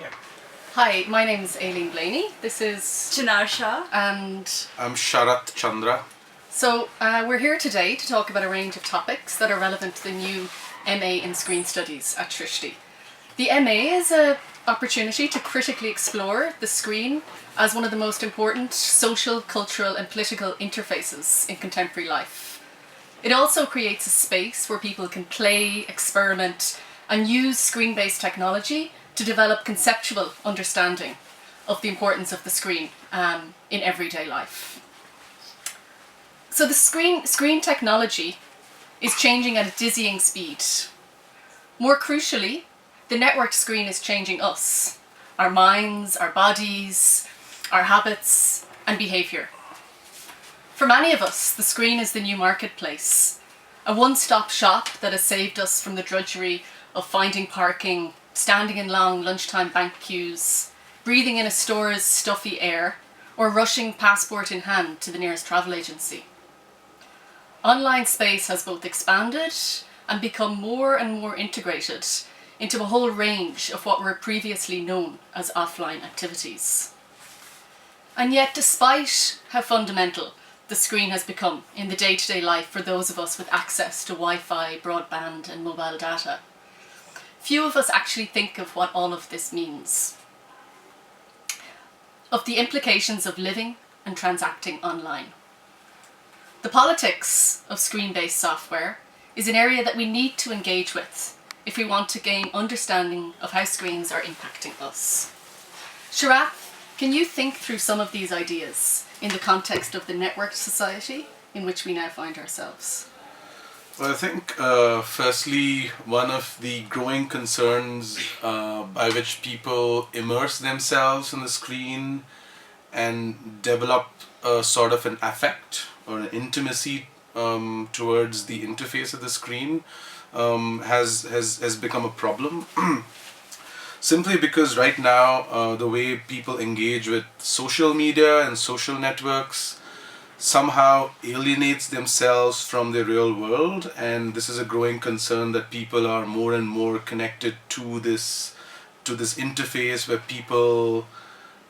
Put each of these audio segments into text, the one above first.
Yeah. Hi, my name's Aileen Blaney. This is Janasha. and I'm Sharath Chandra. so we're here today to talk about a range of topics that are relevant to the new MA in Screen Studies at Srishti. The MA is an opportunity to critically explore the screen as one of the most important social, cultural and political interfaces in contemporary life. It also creates a space where people can play, experiment and use screen-based technology to develop conceptual understanding of the importance of the screen in everyday life. So the screen technology is changing at a dizzying speed. More crucially, the network screen is changing us, our minds, our bodies, our habits and behaviour. For many of us, the screen is the new marketplace, a one-stop shop that has saved us from the drudgery of finding parking, standing in long lunchtime bank queues, breathing in a store's stuffy air, or rushing passport in hand to the nearest travel agency. Online space has both expanded and become more and more integrated into a whole range of what were previously known as offline activities. And yet, despite how fundamental the screen has become in the day-to-day life for those of us with access to Wi-Fi, broadband and mobile data, few of us actually think of what all of this means, of the implications of living and transacting online. The politics of screen-based software is an area that we need to engage with if we want to gain understanding of how screens are impacting us. Sharath, can you think through some of these ideas in the context of the networked society in which we now find ourselves? Well, I think firstly, one of the growing concerns by which people immerse themselves in the screen and develop a sort of an affect or an intimacy towards the interface of the screen has become a problem. Simply because right now the way people engage with social media and social networks somehow alienates themselves from the real world, and this is a growing concern that people are more and more connected to this interface where people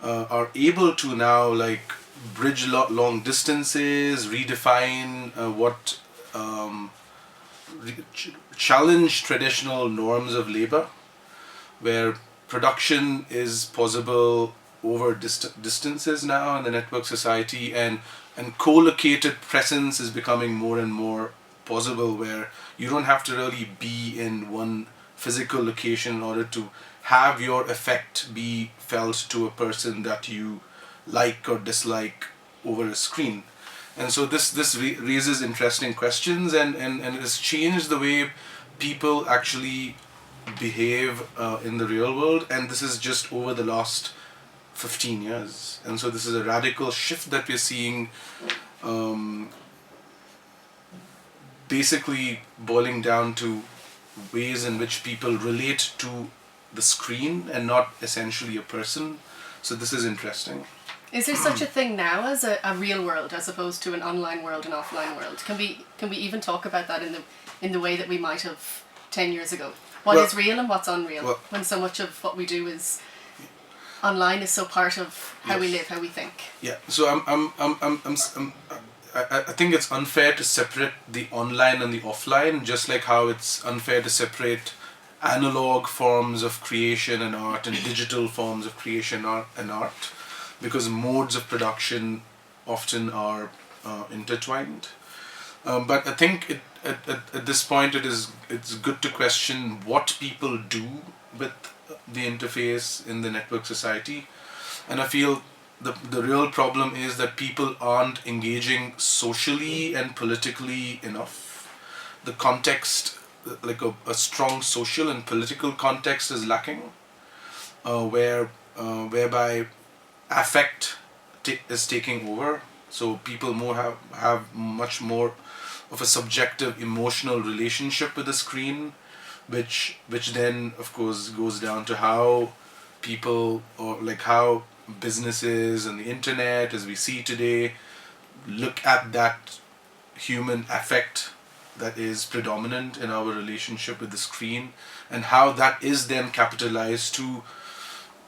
are able to now like bridge long distances, redefine what challenge traditional norms of labor, where production is possible over distances now in the network society, and co-located presence is becoming more and more possible, where you don't have to really be in one physical location in order to have your effect be felt to a person that you like or dislike over a screen. And so this raises interesting questions, and it has changed the way people actually behave in the real world, and this is just over the last 15 years. And so this is a radical shift that we're seeing, basically boiling down to ways in which people relate to the screen and not essentially a person. So this is interesting. Is there such a thing now as a real world as opposed to an online world and offline world? Can we even talk about that in the way that we might have 10 years ago? What is real and what's unreal, when so much of what we do is online is so part of how we live, how we think? Yeah. So I think it's unfair to separate the online and the offline, just like how it's unfair to separate analog forms of creation and art and digital forms of creation and art, because modes of production often are intertwined. But I think at this point it's good to question what people do with the interface in the network society. And I feel the real problem is that people aren't engaging socially and politically enough. The context, like a strong social and political context, is lacking, whereby affect is taking over. So people have much more of a subjective emotional relationship with the screen, which then of course goes down to how people, or like how businesses and the internet as we see today look at that human affect that is predominant in our relationship with the screen, and how that is then capitalized to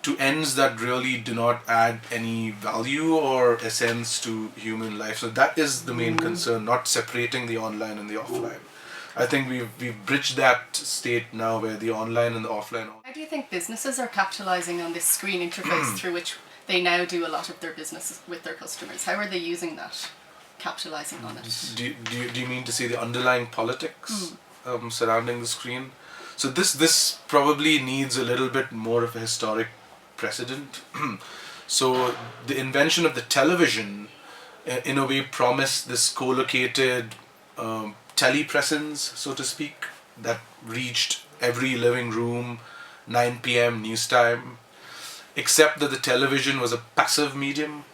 to ends that really do not add any value or essence to human life. So that is the main concern, not separating the online and the offline. I think we've bridged that state now where the online and the offline. How do you think businesses are capitalizing on this screen interface through which they now do a lot of their business with their customers? How are they using that, capitalizing on it? Do you mean to say the underlying politics surrounding the screen? So this probably needs a little bit more of a historic precedent. So the invention of the television, in a way, promised this co-located telepresence, so to speak, that reached every living room, 9 p.m. news time, except that the television was a passive medium.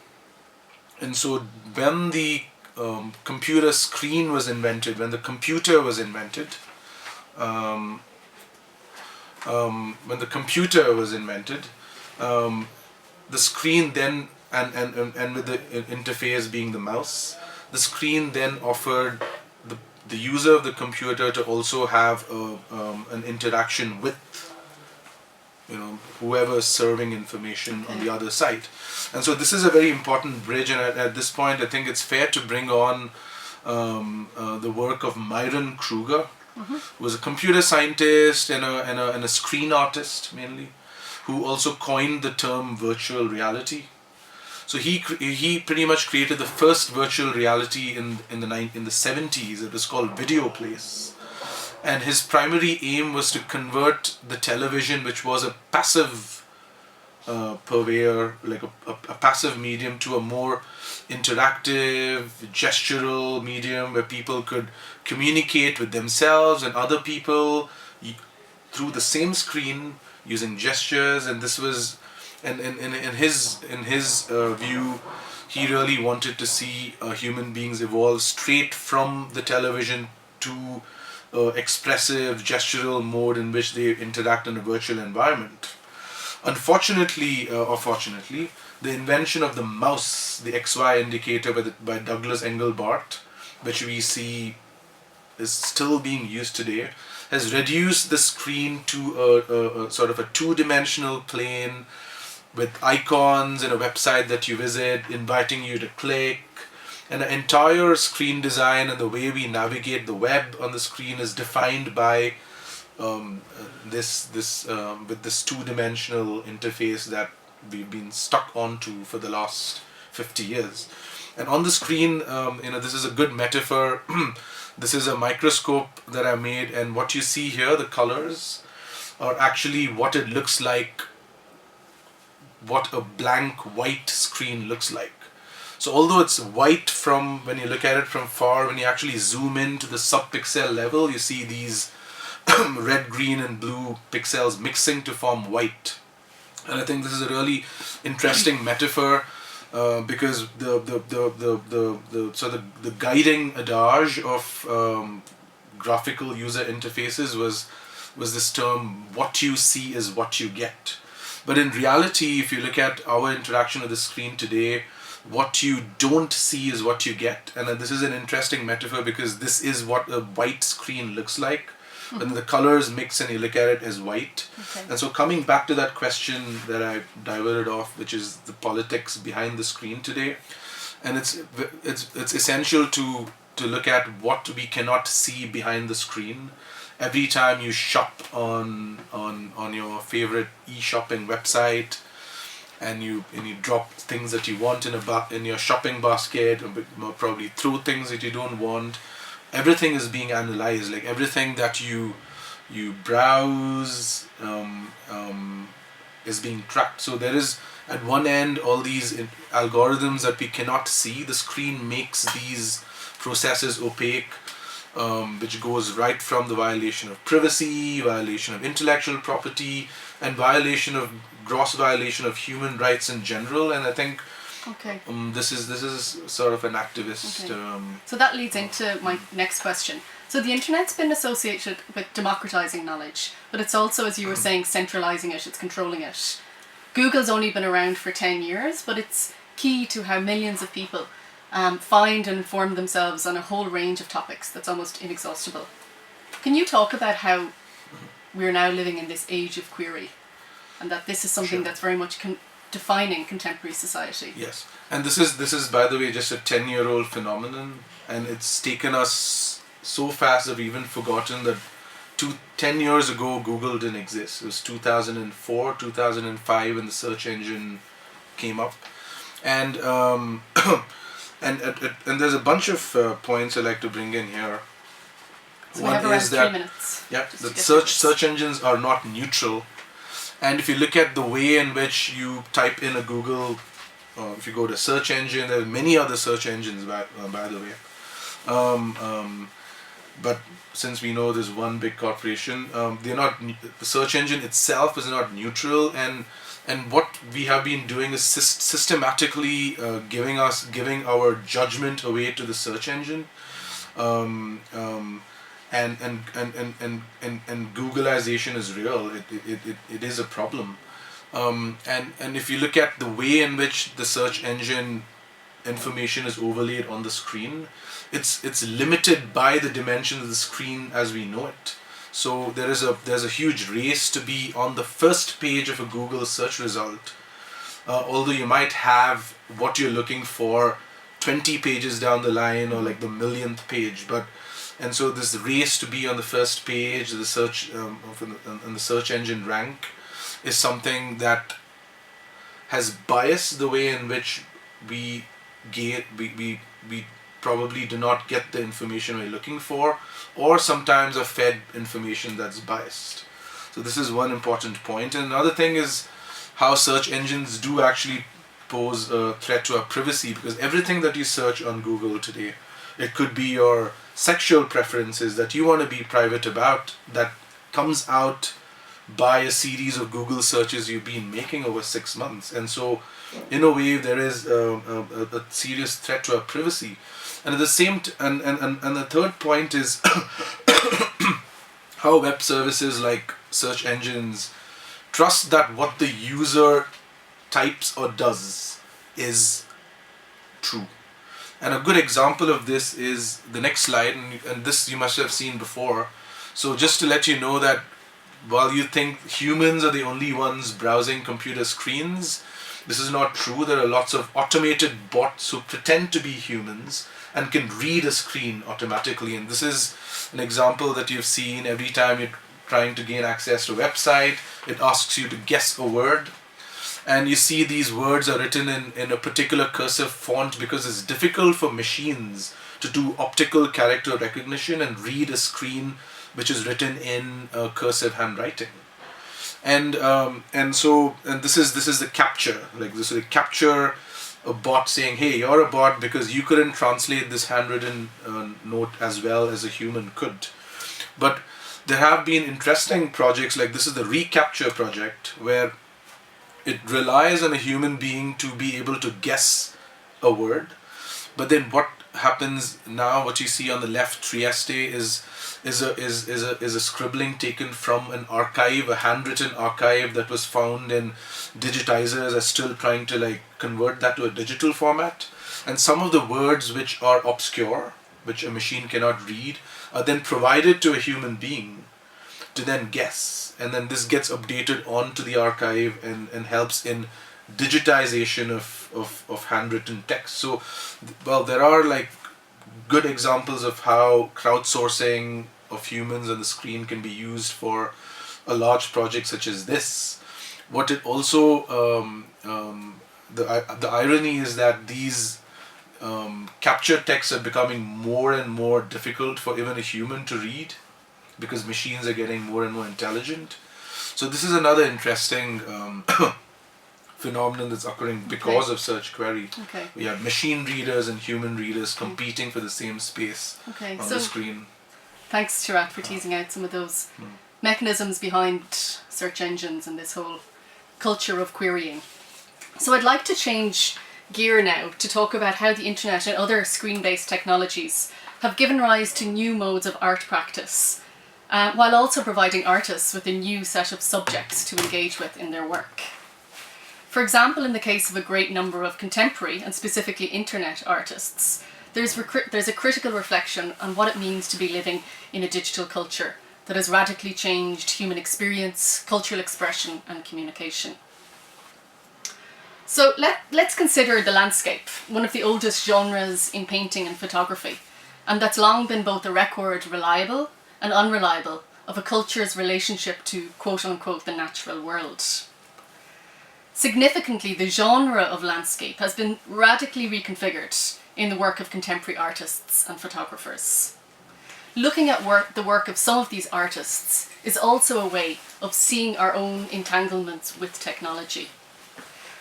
And so when the computer screen was invented, when the computer was invented, the screen then, and with the interface being the mouse, the screen then offered the user of the computer to also have an interaction with whoever is serving information on the other side. And so this is a very important bridge, and at this point I think it's fair to bring on the work of Myron Krueger, who was a computer scientist and a screen artist mainly, who also coined the term virtual reality. So he pretty much created the first virtual reality in the 70s. It was called Video Place, and his primary aim was to convert the television, which was a passive purveyor, like a passive medium, to a more interactive, gestural medium where people could communicate with themselves and other people through the same screen using gestures. And this was, and in his view, he really wanted to see human beings evolve straight from the television to expressive gestural mode in which they interact in a virtual environment. Unfortunately, or fortunately, the invention of the mouse, the XY indicator by Douglas Engelbart, which we see is still being used today, has reduced the screen to a sort of a two-dimensional plane with icons and a website that you visit, inviting you to click. And the entire screen design and the way we navigate the web on the screen is defined by this two-dimensional interface that we've been stuck onto for the last 50 years. And on the screen, this is a good metaphor. This is a microscope that I made, and what you see here, the colors, are actually what it looks like, what a blank white screen looks like. So although it's white from when you look at it from far, when you actually zoom in to the sub-pixel level, you see these red, green and blue pixels mixing to form white. And I think this is a really interesting metaphor because the guiding adage of graphical user interfaces was this term, what you see is what you get. But in reality, if you look at our interaction with the screen today, what you don't see is what you get. And this is an interesting metaphor because this is what a white screen looks like. When the colors mix and you look at it as white. Okay. And so coming back to that question that I diverted off, which is the politics behind the screen today, and it's essential to look at what we cannot see behind the screen. Every time you shop on your favorite e-shopping website, and you drop things that you want in your shopping basket, and probably throw things that you don't want. Everything is being analyzed. Like everything that you browse is being tracked. So there is at one end all these algorithms that we cannot see. The screen makes these processes opaque, which goes right from the violation of privacy, violation of intellectual property, and gross violation of human rights in general. And I think this is sort of an activist. Okay. So that leads into my next question. So the internet's been associated with democratizing knowledge, but it's also, as you were saying, centralizing it, it's controlling it. Google's only been around for 10 years, but it's key to how millions of people find and inform themselves on a whole range of topics that's almost inexhaustible. Can you talk about how we're now living in this age of query? and that this is something that's very much defining contemporary society. Yes, and this is by the way just a 10-year-old phenomenon, and it's taken us so fast that we've even forgotten that 10 years ago Google didn't exist. It was 2004, 2005 when the search engine came up, and and there's a bunch of points I'd like to bring in here. So we have around 3 minutes. Yeah, that search engines are not neutral. And if you look at the way in which you type in a Google, if you go to search engine, there are many other search engines by the way. But since we know there's one big corporation, they're not. The search engine itself is not neutral, and what we have been doing is systematically giving our judgment away to the search engine. And Googleization is real. It is a problem, and if you look at the way in which the search engine information is overlaid on the screen, it's limited by the dimensions of the screen as we know it. So there's a huge race to be on the first page of a Google search result, although you might have what you're looking for 20 pages down the line, or like the millionth page, and so this race to be on the first page of the search and the search engine rank is something that has biased the way in which we probably do not get the information we're looking for, or sometimes are fed information that's biased. So this is one important point. And another thing is how search engines do actually pose a threat to our privacy, because everything that you search on Google today, it could be your sexual preferences that you want to be private about, that comes out by a series of Google searches you've been making over 6 months. And so in a way there is a serious threat to our privacy. And at the same and the third point is how web services like search engines trust that what the user types or does is true. And a good example of this is the next slide, and this you must have seen before. So just to let you know that while you think humans are the only ones browsing computer screens, this is not true. There are lots of automated bots who pretend to be humans and can read a screen automatically. And this is an example that you've seen every time you're trying to gain access to a website. It asks you to guess a word. And you see these words are written in a particular cursive font because it's difficult for machines to do optical character recognition and read a screen which is written in cursive handwriting. And this is the capture. Like this is a capture a bot saying, hey, you're a bot because you couldn't translate this handwritten note as well as a human could. But there have been interesting projects, like this is the reCAPTCHA project, where it relies on a human being to be able to guess a word. But then what happens now, what you see on the left, Trieste, is a scribbling taken from an archive, a handwritten archive that was found, and digitizers are still trying to convert that to a digital format. And some of the words which are obscure, which a machine cannot read, are then provided to a human being to then guess. And then this gets updated onto the archive and helps in digitization of handwritten text. So, well, there are good examples of how crowdsourcing of humans on the screen can be used for a large project such as this. What it also, the irony is that these captured texts are becoming more and more difficult for even a human to read, because machines are getting more and more intelligent. So this is another interesting phenomenon that's occurring because of search query. Okay. We have machine readers and human readers competing for the same space on the screen. Thanks, Sharath, for teasing out some of those mechanisms behind search engines and this whole culture of querying. So I'd like to change gear now to talk about how the internet and other screen-based technologies have given rise to new modes of art practice, while also providing artists with a new set of subjects to engage with in their work. For example, in the case of a great number of contemporary and specifically internet artists, there's a critical reflection on what it means to be living in a digital culture that has radically changed human experience, cultural expression and communication. So let's consider the landscape, one of the oldest genres in painting and photography, and that's long been both a record reliable and unreliable of a culture's relationship to quote-unquote the natural world. Significantly, the genre of landscape has been radically reconfigured in the work of contemporary artists and photographers. Looking at the work of some of these artists is also a way of seeing our own entanglements with technology.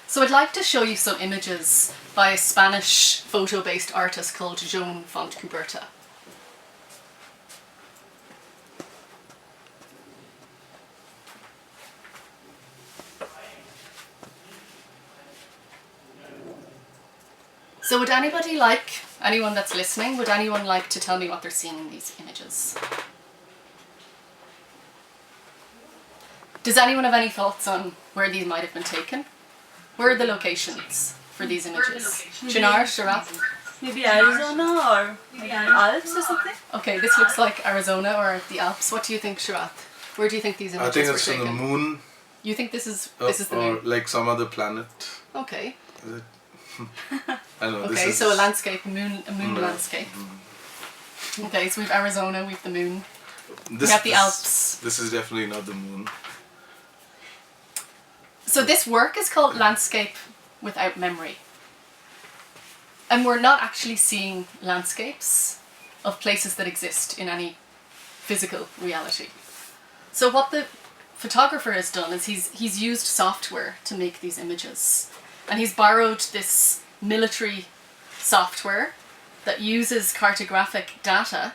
So I'd like to show you some images by a Spanish photo-based artist called Fontcuberta. So would anyone that's listening, would anyone like to tell me what they're seeing in these images? Does anyone have any thoughts on where these might have been taken? Where are the locations for these images? Shinar, Sharath? Maybe Arizona or maybe Alps or something? Okay, this looks like Arizona or the Alps. What do you think, Sharath? Where do you think these images were taken? I think it's on the moon. You think this is the moon? Or like some other planet. Okay. Is it? I don't know. Okay, so a landscape, a moon landscape. Okay, so we've Arizona, we've the moon. We have the Alps. This is definitely not the moon. So this work is called Landscape Without Memory. And we're not actually seeing landscapes of places that exist in any physical reality. So what the photographer has done is he's used software to make these images. And he's borrowed this military software that uses cartographic data,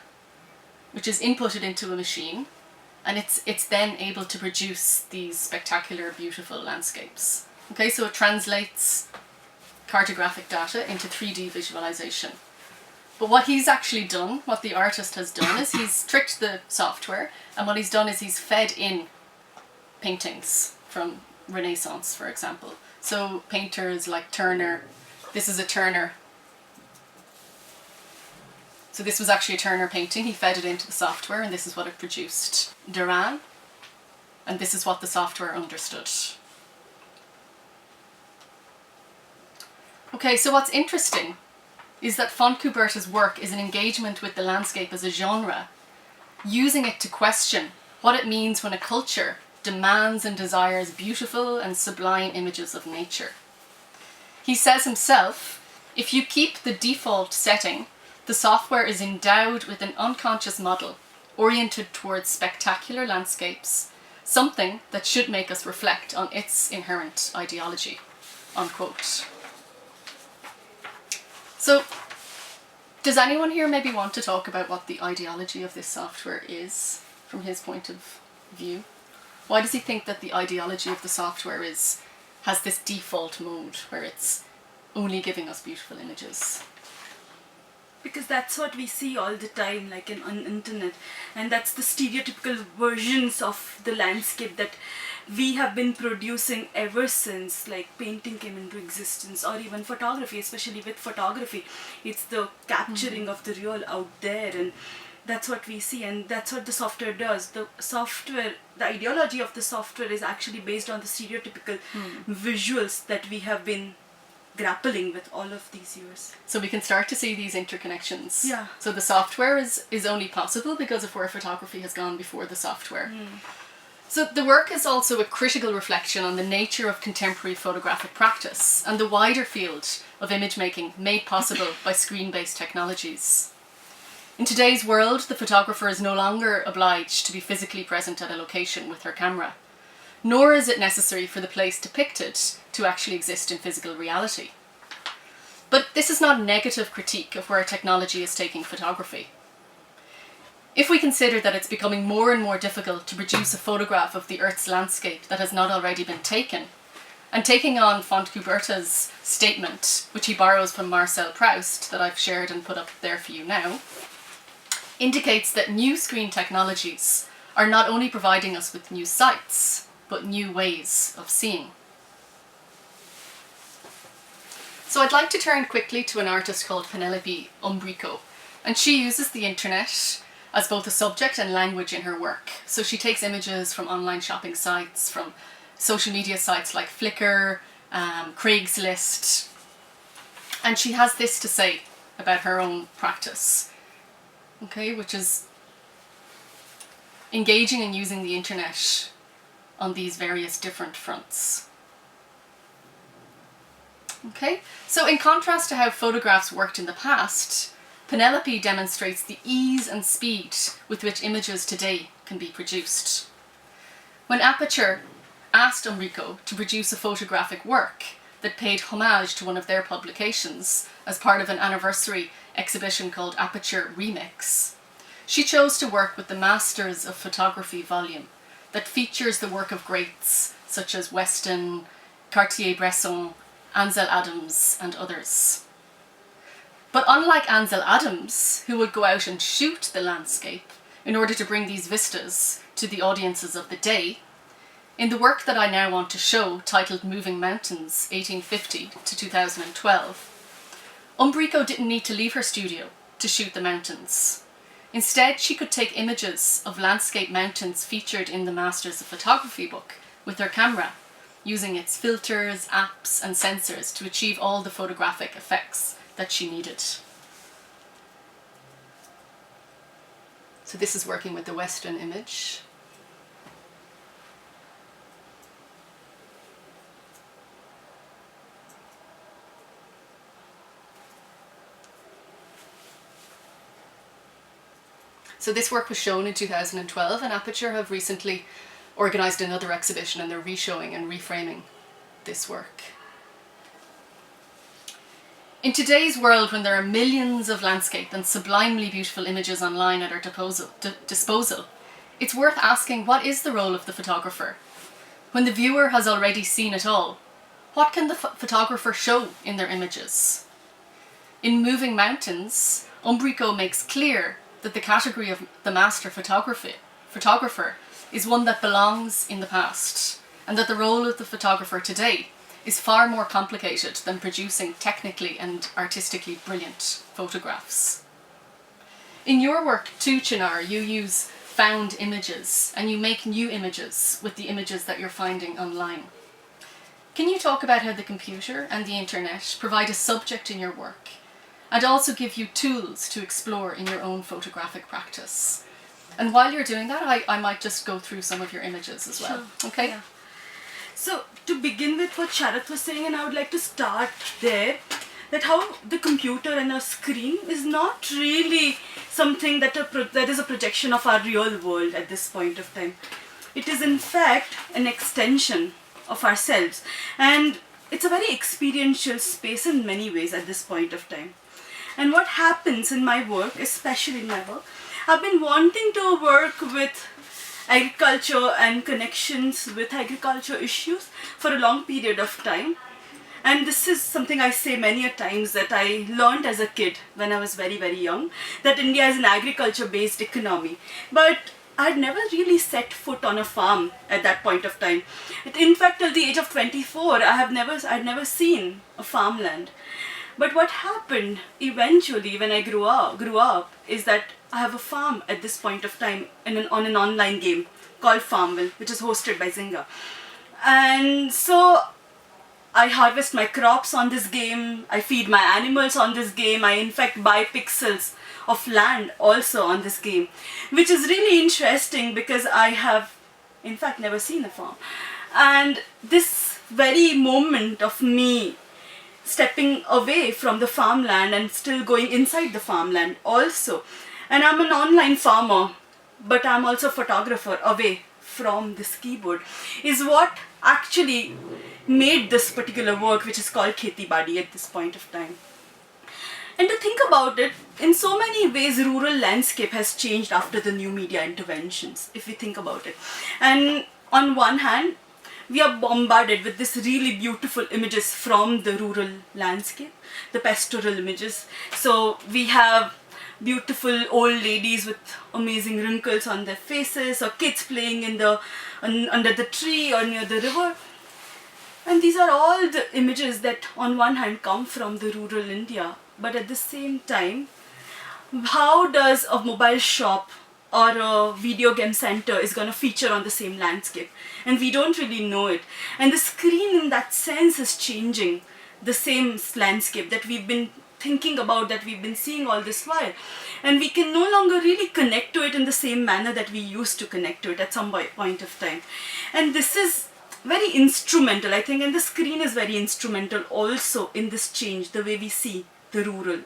which is inputted into a machine, and it's then able to produce these spectacular, beautiful landscapes. Okay, so it translates cartographic data into 3D visualization. But what he's actually done, what the artist has done, is he's tricked the software, and what he's done is he's fed in paintings from Renaissance, for example. So painters like Turner, this is a Turner. So this was actually a Turner painting. He fed it into the software and this is what it produced. Duran, and this is what the software understood. Okay, so what's interesting is that Fontcuberta's work is an engagement with the landscape as a genre, using it to question what it means when a culture demands and desires beautiful and sublime images of nature. He says himself, if you keep the default setting, the software is endowed with an unconscious model oriented towards spectacular landscapes, something that should make us reflect on its inherent ideology, unquote. So, does anyone here maybe want to talk about what the ideology of this software is, from his point of view? Why does he think that the ideology of the software has this default mode where it's only giving us beautiful images? Because that's what we see all the time, like on internet, and that's the stereotypical versions of the landscape that we have been producing ever since like painting came into existence, or even photography. Especially with photography, it's the capturing of the real out there, and that's what we see, and that's what the software does. The ideology of the software is actually based on the stereotypical visuals that we have been grappling with all of these years. So we can start to see these interconnections. Yeah. So the software is only possible because of where photography has gone before the software. So the work is also a critical reflection on the nature of contemporary photographic practice and the wider field of image making made possible by screen-based technologies. In today's world, the photographer is no longer obliged to be physically present at a location with her camera, nor is it necessary for the place depicted to actually exist in physical reality. But this is not a negative critique of where technology is taking photography. If we consider that it's becoming more and more difficult to produce a photograph of the Earth's landscape that has not already been taken, and taking on Fontcuberta's statement, which he borrows from Marcel Proust, that I've shared and put up there for you now, indicates that new screen technologies are not only providing us with new sights, but new ways of seeing. So I'd like to turn quickly to an artist called Penelope Umbrico, and she uses the internet as both a subject and language in her work. So she takes images from online shopping sites, from social media sites like Flickr, Craigslist, and she has this to say about her own practice, okay, which is engaging and using the internet on these various different fronts. Okay, so in contrast to how photographs worked in the past, Penelope demonstrates the ease and speed with which images today can be produced. When Aperture asked Umbrico to produce a photographic work that paid homage to one of their publications as part of an anniversary exhibition called Aperture Remix, she chose to work with the Masters of Photography volume that features the work of greats such as Weston, Cartier-Bresson, Ansel Adams and others. But unlike Ansel Adams, who would go out and shoot the landscape in order to bring these vistas to the audiences of the day, in the work that I now want to show, titled Moving Mountains, 1850 to 2012, Umbrico didn't need to leave her studio to shoot the mountains. Instead, she could take images of landscape mountains featured in the Masters of Photography book with her camera, using its filters, apps and sensors to achieve all the photographic effects that she needed. So this is working with the Western image. So this work was shown in 2012, and Aperture have recently organised another exhibition and they're re-showing and reframing this work. In today's world, when there are millions of landscape and sublimely beautiful images online at our disposal, it's worth asking, what is the role of the photographer? When the viewer has already seen it all, what can the photographer show in their images? In Moving Mountains, Umbrico makes clear that the category of the master photographer is one that belongs in the past, and that the role of the photographer today is far more complicated than producing technically and artistically brilliant photographs. In your work too, Chinar, you use found images and you make new images with the images that you're finding online. Can you talk about how the computer and the internet provide a subject in your work and also give you tools to explore in your own photographic practice? And while you're doing that, I might just go through some of your images as well. Sure. Okay? Yeah. So to begin with what Sharath was saying, and I would like to start there, that how the computer and a screen is not really something that is a projection of our real world at this point of time. It is in fact an extension of ourselves, and it's a very experiential space in many ways at this point of time. And what happens in my work, especially in my work, I've been wanting to work with agriculture and connections with agriculture issues for a long period of time. And this is something I say many a times, that I learned as a kid when I was very, very young, that India is an agriculture-based economy. But I'd never really set foot on a farm at that point of time. In fact, till the age of 24, I'd never seen a farmland. But what happened eventually when I grew up is that I have a farm at this point of time on an online game called Farmville, which is hosted by Zynga. And so I harvest my crops on this game, I feed my animals on this game, I in fact buy pixels of land also on this game, which is really interesting because I have in fact never seen a farm. And this very moment of me stepping away from the farmland and still going inside the farmland also. And I'm an online farmer, but I'm also a photographer away from this keyboard, is what actually made this particular work, which is called Kheti Badi at this point of time. And to think about it, in so many ways, rural landscape has changed after the new media interventions, if we think about it. And on one hand, we are bombarded with this really beautiful images from the rural landscape, the pastoral images. So we have beautiful old ladies with amazing wrinkles on their faces, or kids playing under the tree or near the river. And these are all the images that on one hand come from the rural India, but at the same time how does a mobile shop or a video game center is going to feature on the same landscape? And we don't really know it. And the screen in that sense is changing the same landscape that we've been thinking about, that we've been seeing all this while. And we can no longer really connect to it in the same manner that we used to connect to it at some point of time. And this is very instrumental, I think, and the screen is very instrumental also in this change, the way we see the rural.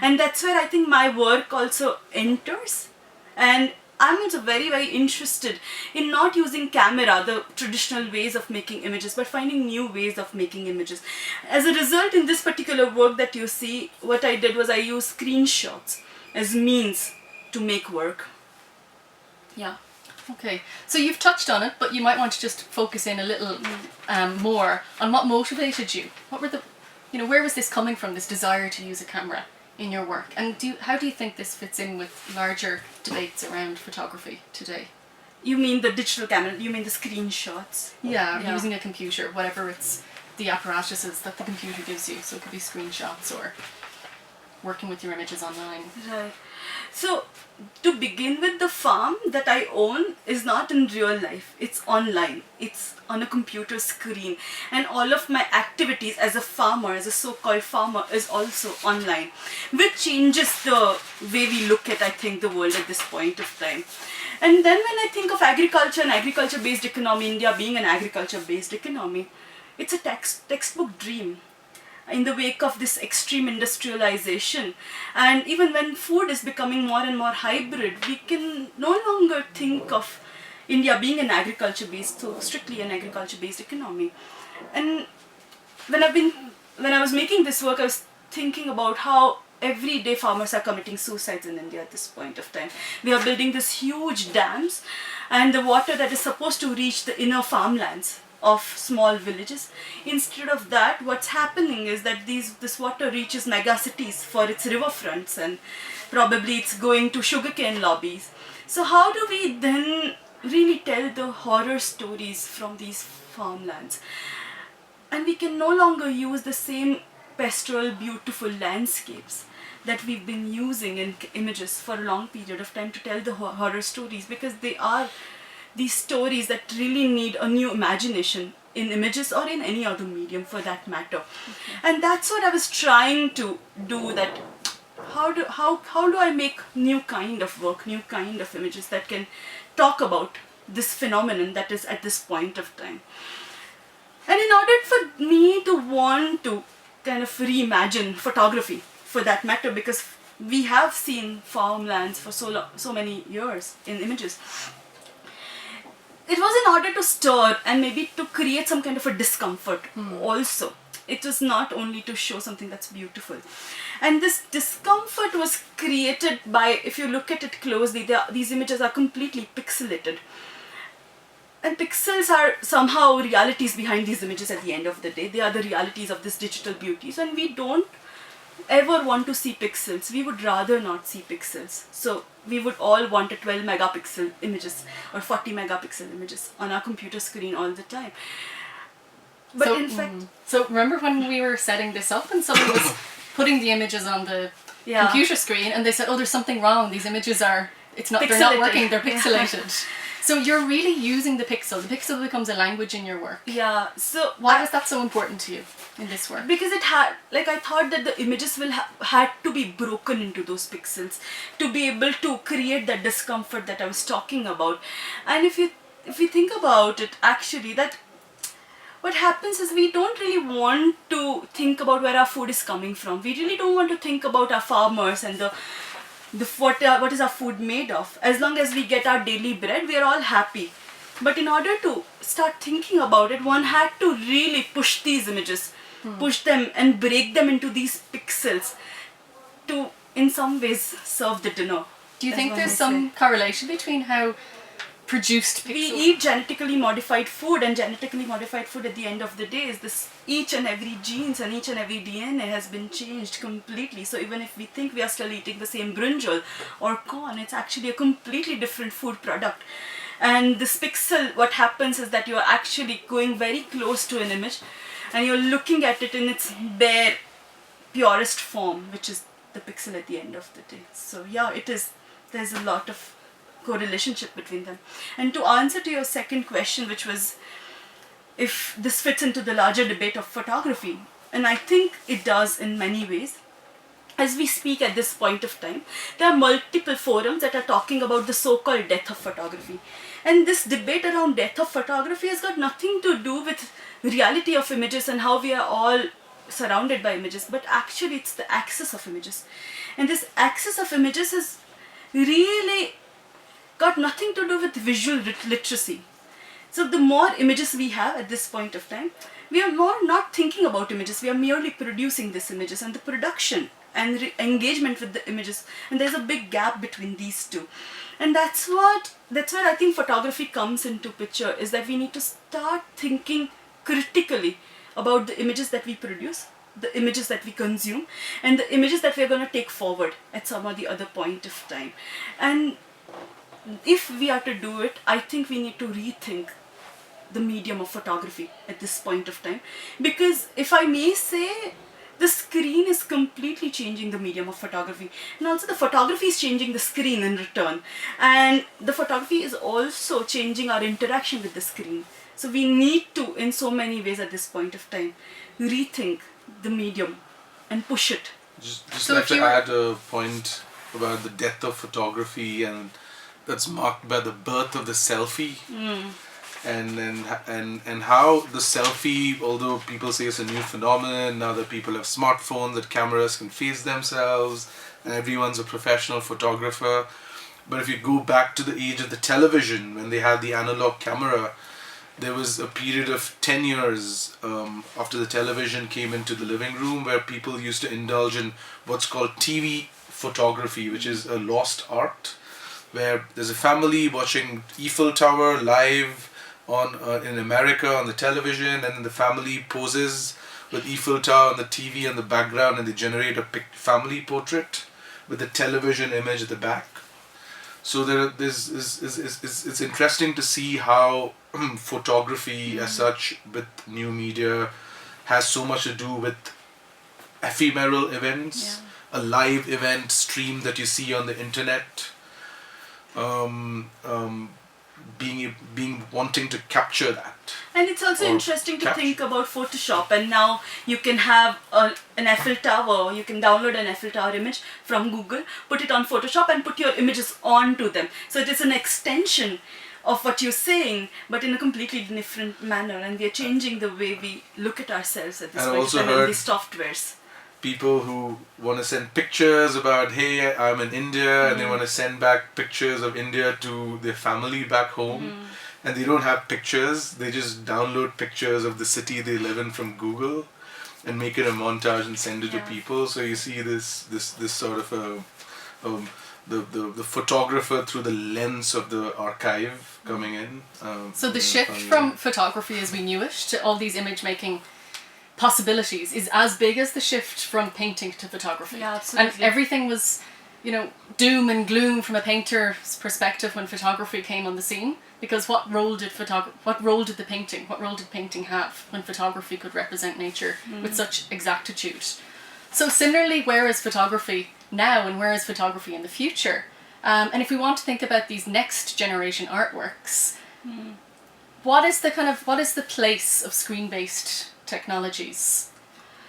And that's where I think my work also enters. And I'm also very, very interested in not using camera, the traditional ways of making images, but finding new ways of making images. As a result, in this particular work that you see, what I did was I used screenshots as means to make work. Yeah. Okay, so you've touched on it, but you might want to just focus in a little more on what motivated you. What were the, where was this coming from, this desire to use a camera in your work? And how do you think this fits in with larger debates around photography today? You mean the digital camera? You mean the screenshots? Yeah, using a computer, whatever it's the apparatuses that the computer gives you. So it could be screenshots or working with your images online. Right. So to begin with, the farm that I own is not in real life. It's online. It's on a computer screen. And all of my activities as a farmer, as a so-called farmer, is also online, which changes the way we look at, I think, the world at this point of time. And then when I think of agriculture and agriculture-based economy, India being an agriculture-based economy, it's a textbook dream in the wake of this extreme industrialization. And even when food is becoming more and more hybrid, we can no longer think of India being an agriculture-based, so strictly an agriculture-based economy. And when I was making this work, I was thinking about how everyday farmers are committing suicides in India at this point of time. We are building these huge dams, and the water that is supposed to reach the inner farmlands of small villages. Instead of that, what's happening is that this water reaches megacities for its riverfronts, and probably it's going to sugarcane lobbies. So how do we then really tell the horror stories from these farmlands? And we can no longer use the same pastoral, beautiful landscapes that we've been using in images for a long period of time to tell the horror stories, because they are these stories that really need a new imagination in images or in any other medium for that matter. Okay. And that's what I was trying to do, that how do I make new kind of work, new kind of images that can talk about this phenomenon that is at this point of time. And in order for me to want to kind of reimagine photography for that matter, because we have seen farmlands for so many years in images, it was in order to stir and maybe to create some kind of a discomfort also. It was not only to show something that's beautiful. And this discomfort was created by, if you look at it closely, these images are completely pixelated. And pixels are somehow realities behind these images at the end of the day. They are the realities of this digital beauty. So, and we don't ever want to see pixels. We would rather not see pixels. So we would all want a 12 megapixel images or 40 megapixel images on our computer screen all the time. But in fact... So remember when we were setting this up and somebody was putting the images on the computer screen and they said, oh, there's something wrong. These images are, they're not working, they're pixelated. Yeah. So you're really using the pixel. The pixel becomes a language in your work. Yeah. So why was that so important to you in this work? Because it had, I thought that the images had to be broken into those pixels to be able to create that discomfort that I was talking about. And if you think about it, actually, that what happens is we don't really want to think about where our food is coming from. We really don't want to think about our farmers and what is our food made of. As long as we get our daily bread, we are all happy. But in order to start thinking about it, one had to really push these images, push them and break them into these pixels to, in some ways, serve the dinner. Do you think there's some correlation between how produced pixels? We eat genetically modified food, and genetically modified food at the end of the day is this, each and every genes and each and every DNA has been changed completely. So even if we think we are still eating the same brinjal or corn, it's actually a completely different food product. And this pixel, what happens is that you're actually going very close to an image and you're looking at it in its bare, purest form, which is the pixel at the end of the day. So yeah, there's a lot of correlationship between them. And to answer to your second question, which was if this fits into the larger debate of photography, and I think it does in many ways. As we speak at this point of time, there are multiple forums that are talking about the so-called death of photography. And this debate around death of photography has got nothing to do with reality of images and how we are all surrounded by images, but actually it's the access of images. And this access of images has really got nothing to do with visual literacy. So the more images we have at this point of time, we are more not thinking about images, we are merely producing these images, and the production and engagement with the images, and there's a big gap between these two. And that's where I think photography comes into picture, is that we need to start thinking critically about the images that we produce, the images that we consume, and the images that we're going to take forward at some or the other point of time. And if we are to do it, I think we need to rethink the medium of photography at this point of time, because if I may say, the screen is completely changing the medium of photography, and also the photography is changing the screen in return, and the photography is also changing our interaction with the screen. So we need to, in so many ways at this point of time, rethink the medium and push it. Just So like if to you were- add a point about the death of photography, and that's marked by the birth of the selfie. And how the selfie, although people say it's a new phenomenon, now that people have smartphones, that cameras can face themselves, and everyone's a professional photographer. But if you go back to the age of the television, when they had the analog camera, there was a period of 10 years after the television came into the living room where people used to indulge in what's called TV photography, which is a lost art, where there's a family watching Eiffel Tower live on in America on the television, and the family poses with Eiffel Tower on the TV in the background, and they generate a family portrait with the television image at the back. So it's interesting to see how photography as such with new media has so much to do with ephemeral events, a live event stream that you see on the internet, being wanting to capture that. And it's also Or interesting to capture. think about Photoshop, and now you can have an Eiffel Tower, you can download an Eiffel Tower image from Google, put it on Photoshop and put your images onto them. So it is an extension of what you're saying, but in a completely different manner, and we are changing the way we look at ourselves at this And I point also in time in heard these softwares. People who want to send pictures about, hey, I'm in India, and they want to send back pictures of India to their family back home, and they don't have pictures, they just download pictures of the city they live in from Google and make it a montage and send it to people. So you see this sort of the photographer through the lens of the archive coming in. So the shift from photography as we knew it to all these image making possibilities is as big as the shift from painting to photography. Yeah, absolutely. And everything was, doom and gloom from a painter's perspective when photography came on the scene, because what role did painting have when photography could represent nature with such exactitude? So similarly, where is photography now and where is photography in the future? And if we want to think about these next generation artworks, what is the place of screen-based technologies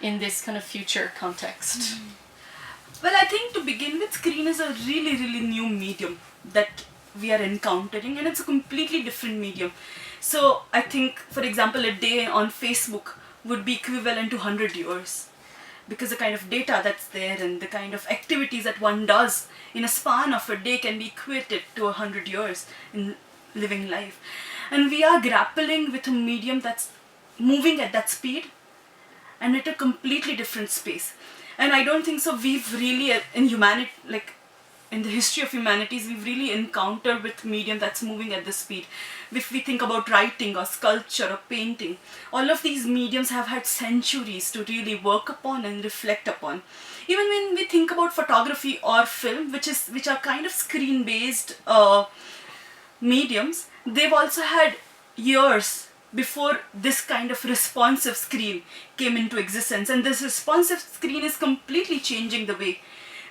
in this kind of future context? Well, I think to begin with, screen is a really, really new medium that we are encountering, and it's a completely different medium. So I think, for example, a day on Facebook would be equivalent to 100 years, because the kind of data that's there and the kind of activities that one does in a span of a day can be equated to 100 years in living life. And we are grappling with a medium that's moving at that speed and at a completely different space. And I don't think so we've really, in humanity, like in the history of humanities, we've really encountered with medium that's moving at this speed. If we think about writing or sculpture or painting, all of these mediums have had centuries to really work upon and reflect upon. Even when we think about photography or film, which are kind of screen-based mediums, they've also had years before this kind of responsive screen came into existence. And this responsive screen is completely changing the way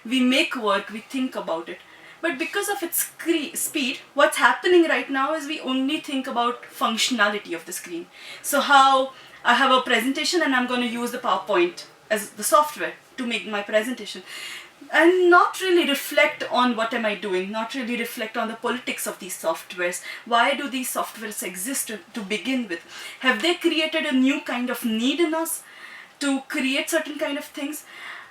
we make work, we think about it. But because of its speed, what's happening right now is we only think about functionality of the screen. So how I have a presentation and I'm going to use the PowerPoint as the software to make my presentation, and not really reflect on what am I doing, not really reflect on the politics of these softwares. Why do these softwares exist to begin with? Have they created a new kind of need in us to create certain kind of things?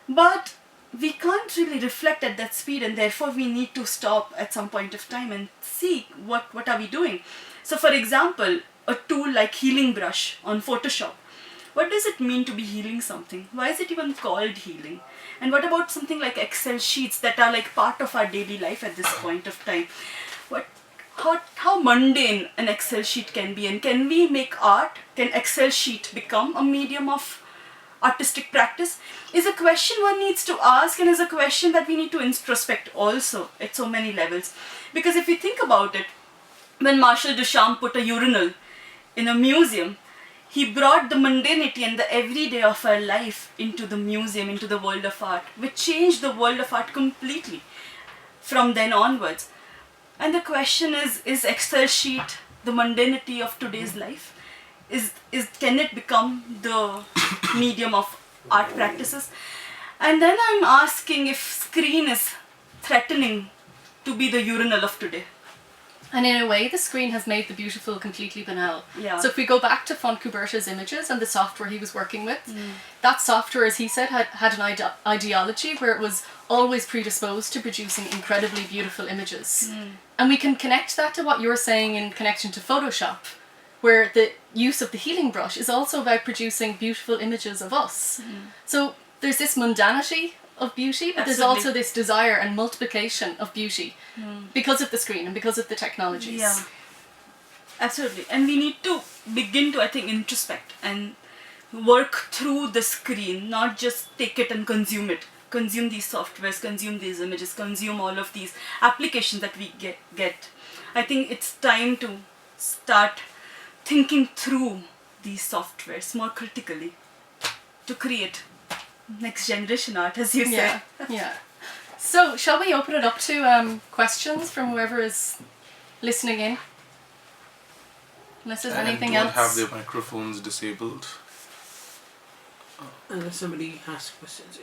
But we can't really reflect at that speed, and therefore we need to stop at some point of time and see what are we doing. So for example, a tool like healing brush on Photoshop. What does it mean to be healing something? Why is it even called healing? And what about something like Excel sheets that are like part of our daily life at this point of time? How mundane an Excel sheet can be, and can we make art? Can Excel sheet become a medium of artistic practice? Is a question one needs to ask, and is a question that we need to introspect also at so many levels. Because if you think about it, when Marshall Duchamp put a urinal in a museum, he brought the mundanity and the everyday of our life into the museum, into the world of art, which changed the world of art completely from then onwards. And the question is Excel sheet the mundanity of today's life? Can it become the medium of art practices? And then I'm asking if screen is threatening to be the urinal of today. And in a way, the screen has made the beautiful completely banal. Yeah. So if we go back to Fontcuberta's images and the software he was working with, that software, as he said, had an ideology where it was always predisposed to producing incredibly beautiful images. And we can connect that to what you're saying in connection to Photoshop, where the use of the healing brush is also about producing beautiful images of us. So there's this mundanity of beauty, but there's also this desire and multiplication of beauty because of the screen and because of the technologies. Yeah, absolutely. And we need to begin to, I think, introspect and work through the screen, not just take it and consume it. Consume these softwares, consume these images, consume all of these applications that we get. I think it's time to start thinking through these softwares more critically to create next generation art, as you say. Yeah. So, shall we open it up to questions from whoever is listening in? Unless there's anything else. And don't have their microphones disabled. Unless somebody has questions.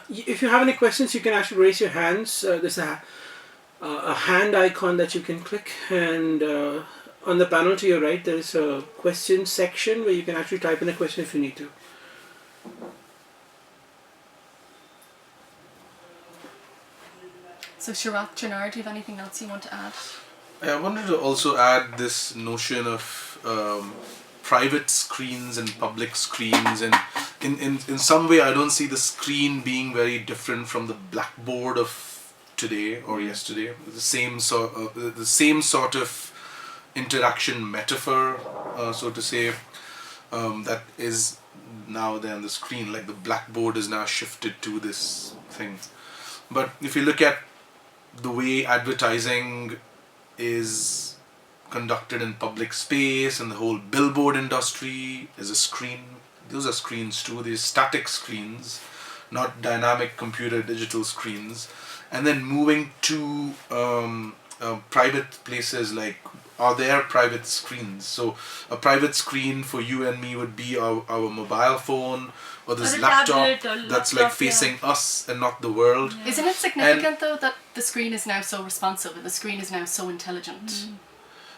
If you have any questions, you can actually raise your hands. There's a hand icon that you can click, and on the panel to your right, there is a question section where you can actually type in a question if you need to. So Sharath Chandra, do you have anything else you want to add? I wanted to also add this notion of private screens and public screens, and in some way I don't see the screen being very different from the blackboard of today or yesterday. The same sort of interaction metaphor, so to say, that is now there on the screen. Like the blackboard is now shifted to this thing. But if you look at the way advertising is conducted in public space and the whole billboard industry is a screen. Those are screens too. These static screens, not dynamic computer digital screens. And then moving to private places, like are there private screens? So a private screen for you and me would be our mobile phone or this laptop that's like facing us and not the world. Yeah. Isn't it significant though that the screen is now so responsive and the screen is now so intelligent?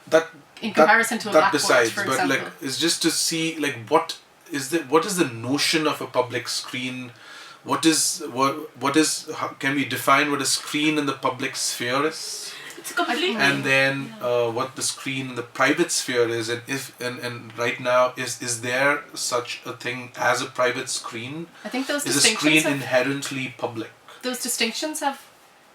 That in comparison to a blackboard, besides, for but example. like it's just to see like what is the notion of a public screen? Can we define what a screen in the public sphere is? It's completely. And then what the screen in the private sphere is, and right now is there such a thing as a private screen? I think those is a distinctions screen inherently public? Those distinctions have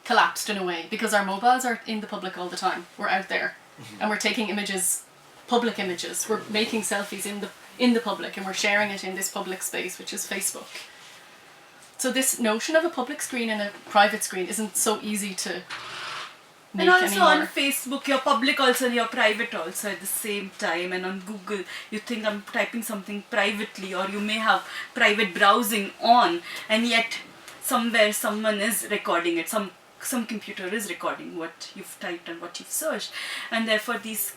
collapsed in a way because our mobiles are in the public all the time. We're out there, and we're taking images, public images. We're making selfies in the public, and we're sharing it in this public space, which is Facebook. So this notion of a public screen and a private screen isn't so easy to make and also anymore. On Facebook, you're public also and you're private also at the same time. And on Google, you think I'm typing something privately, or you may have private browsing on, and yet somewhere someone is recording it, some computer is recording what you've typed and what you've searched, and therefore these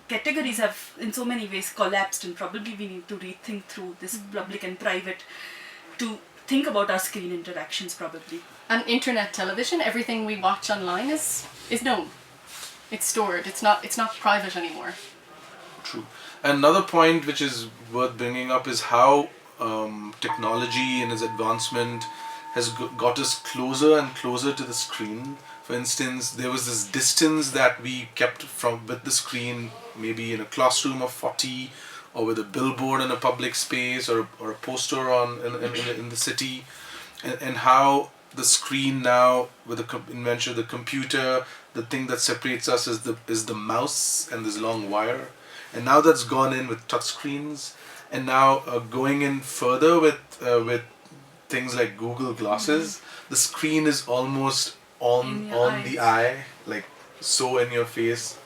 categories have in so many ways collapsed, and probably we need to rethink through this public and private to think about our screen interactions probably. And internet television, everything we watch online is known. It's stored. It's not private anymore. True. Another point which is worth bringing up is how technology and its advancement has got us closer and closer to the screen. For instance, there was this distance that we kept with the screen, maybe in a classroom of 40, or with a billboard in a public space, or a poster in the city, and how the screen now, with the invention of the computer, the thing that separates us is the mouse and this long wire, and now that's gone in with touch screens, and now going in further with things like Google Glasses, the screen is almost on the eye, like so in your face,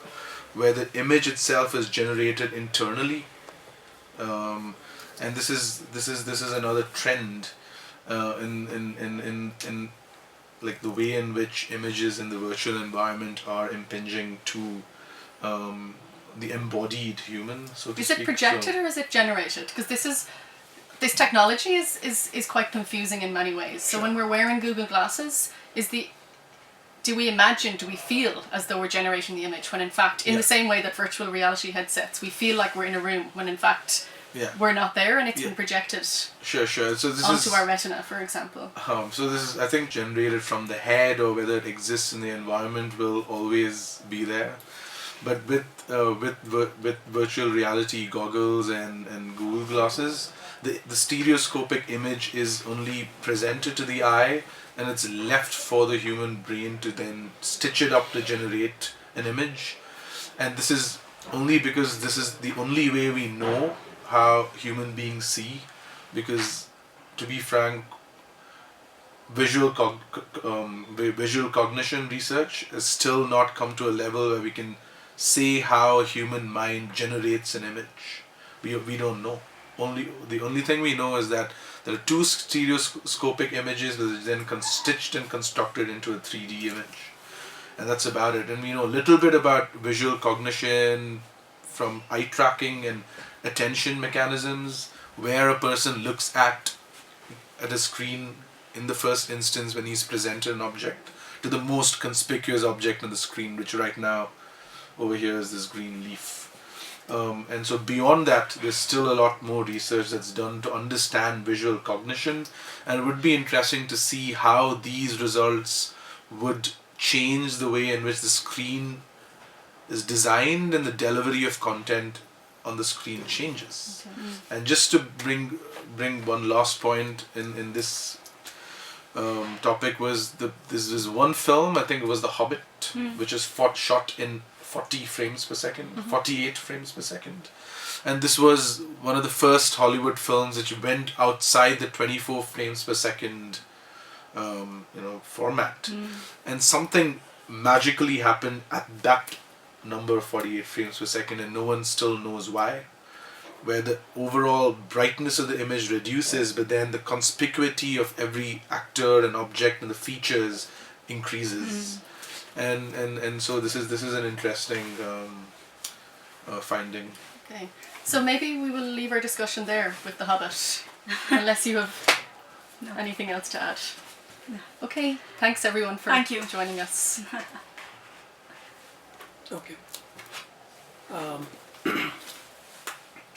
where the image itself is generated internally, and this is another trend in like the way in which images in the virtual environment are impinging to the embodied human, so to Is speak. it projected or is it generated? Because this technology is quite confusing in many ways. So when we're wearing Google Glasses, do we feel as though we're generating the image, when in fact, in the same way that virtual reality headsets, we feel like we're in a room, when in fact we're not there, and it's been projected Sure. So this onto our retina, for example. So this is, I think, generated from the head, or whether it exists in the environment will always be there. But with virtual reality goggles and Google Glasses, the stereoscopic image is only presented to the eye, and it's left for the human brain to then stitch it up to generate an image. And this is only because this is the only way we know how human beings see, because, to be frank, visual cognition research has still not come to a level where we can say how a human mind generates an image. We don't know. The only thing we know is that there are two stereoscopic images which are then stitched and constructed into a 3D image, and that's about it. And we know a little bit about visual cognition from eye tracking and attention mechanisms, where a person looks at a screen in the first instance when he's presented an object, to the most conspicuous object on the screen, which right now over here is this green leaf. And so beyond that, there's still a lot more research that's done to understand visual cognition, and it would be interesting to see how these results would change the way in which the screen is designed and the delivery of content on the screen changes. Okay. And just to bring one last point in this topic was this is one film, I think it was The Hobbit, which is shot in 40 frames per second, 48 frames per second. And this was one of the first Hollywood films that went outside the 24 frames per second format. And something magically happened at that number, 48 frames per second, and no one still knows why, where the overall brightness of the image reduces, but then the conspicuity of every actor and object and the features increases. And so this is an interesting finding. Okay, so maybe we will leave our discussion there with The Hobbit, unless you have anything else to add. No. Okay, thanks everyone for joining us. Okay.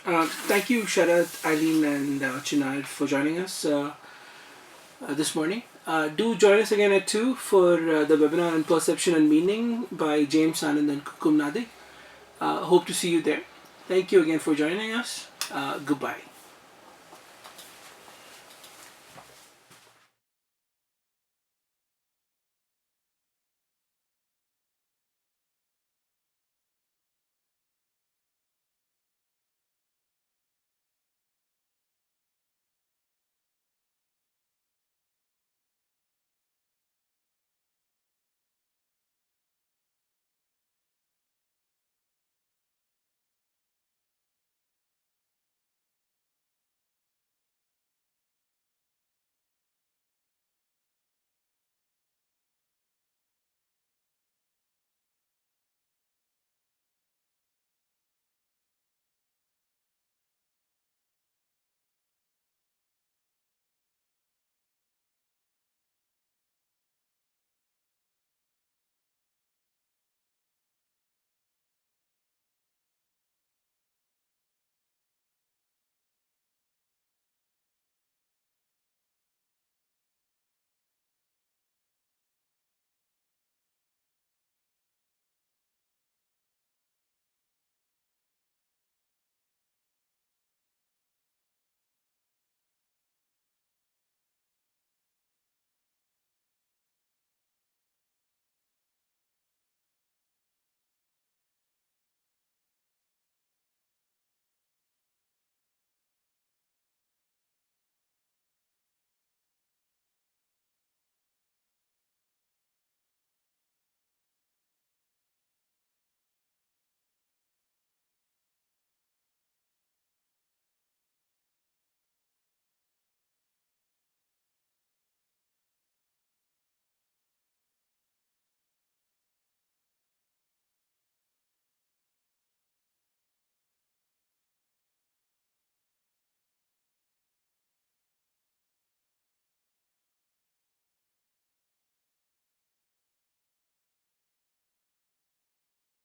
Thank you, Sharath, Aileen, and Chinad for joining us this morning. Do join us again at 2 for the webinar on Perception and Meaning by James Anand and Kukum Nade. Hope to see you there. Thank you again for joining us. Goodbye.